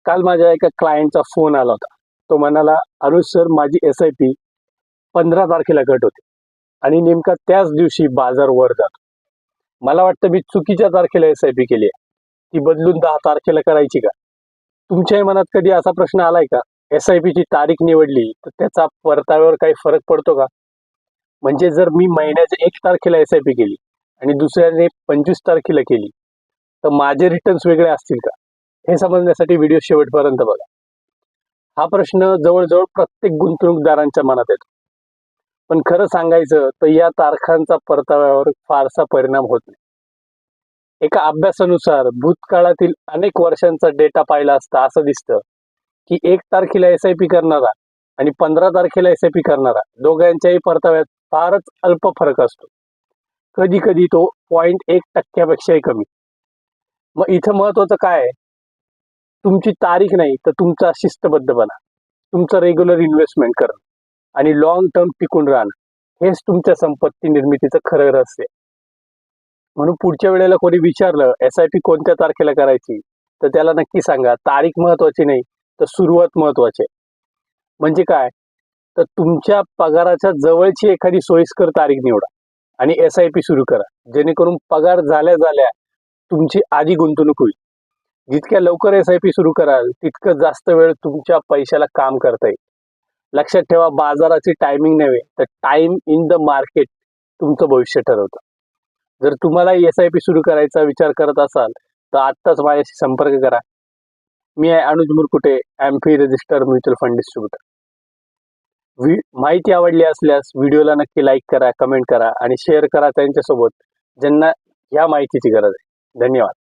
काल माझ्या एका क्लायंटचा फोन आला होता. तो म्हणाला, "अनुज सर, माझी SIP 15 तारखेला कट होते आणि नेमका त्याच दिवशी बाजार वर जातो. मला वाटतं मी चुकीच्या तारखेला SIP केली आहे. ती बदलून 10 तारखेला करायची का?" तुमच्याही मनात कधी असा प्रश्न आलाय का? SIP ची तारीख निवडली तर त्याचा परताव्यावर काही फरक पडतो का? म्हणजे जर मी महिन्याच्या 1 तारखेला SIP केली आणि दुसऱ्याने 25 तारखेला केली, तर माझे रिटर्न्स वेगळे असतील का? हे समजण्यासाठी व्हिडिओ शेवटपर्यंत बघा. हा प्रश्न जवळजवळ प्रत्येक गुंतवणूकदारांच्या मनात येतो. पण खरं सांगायचं तर या तारखांचा परताव्यावर फारसा परिणाम होत नाही. एका अभ्यासानुसार भूतकाळातील अनेक वर्षांचा डेटा पाहिला असता असं दिसतं की 1 तारखेला SIP करणारा आणि 15 तारखेला SIP करणारा दोघांच्याही परताव्यात फारच अल्प फरक असतो. कधी कधी तो 0.1% कमी. मग इथं महत्वाचं काय आहे? तुमची तारीख नाही तर तुमचा शिस्तबद्धपणा, तुमचं रेग्युलर इन्व्हेस्टमेंट करणं आणि लॉंग टर्म टिकून राहणं हेच तुमच्या संपत्ती निर्मितीचं खरं रहस्य आहे. म्हणून पुढच्या वेळेला कोणी विचारलं SIP कोणत्या तारखेला करायची, तर त्याला नक्की सांगा, तारीख महत्वाची नाही तर सुरुवात महत्वाची आहे. म्हणजे काय? तर तुमच्या पगाराच्या जवळची एखादी सोयीस्कर तारीख निवडा आणि SIP सुरू करा, जेणेकरून पगार झाल्या झाल्या तुमची आधी गुंतवणूक होईल. जितक्या लवकर SIP सुरू कराल तितकं जास्त वेळ तुमच्या पैशाला काम करता येईल. लक्षात ठेवा, बाजाराची टायमिंग नव्हे तर टाइम इन द मार्केट तुमचं भविष्य ठरवतं. जर तुम्हाला SIP सुरू करायचा विचार करत असाल तर आत्ताच माझ्याशी संपर्क करा. मी आहे Anuj Murkute, AMFI register mutual fund distributor. माहिती आवडली असल्यास व्हिडिओला नक्की लाईक करा, कमेंट करा आणि शेअर करा त्यांच्यासोबत ज्यांना ह्या माहितीची गरज आहे. धन्यवाद.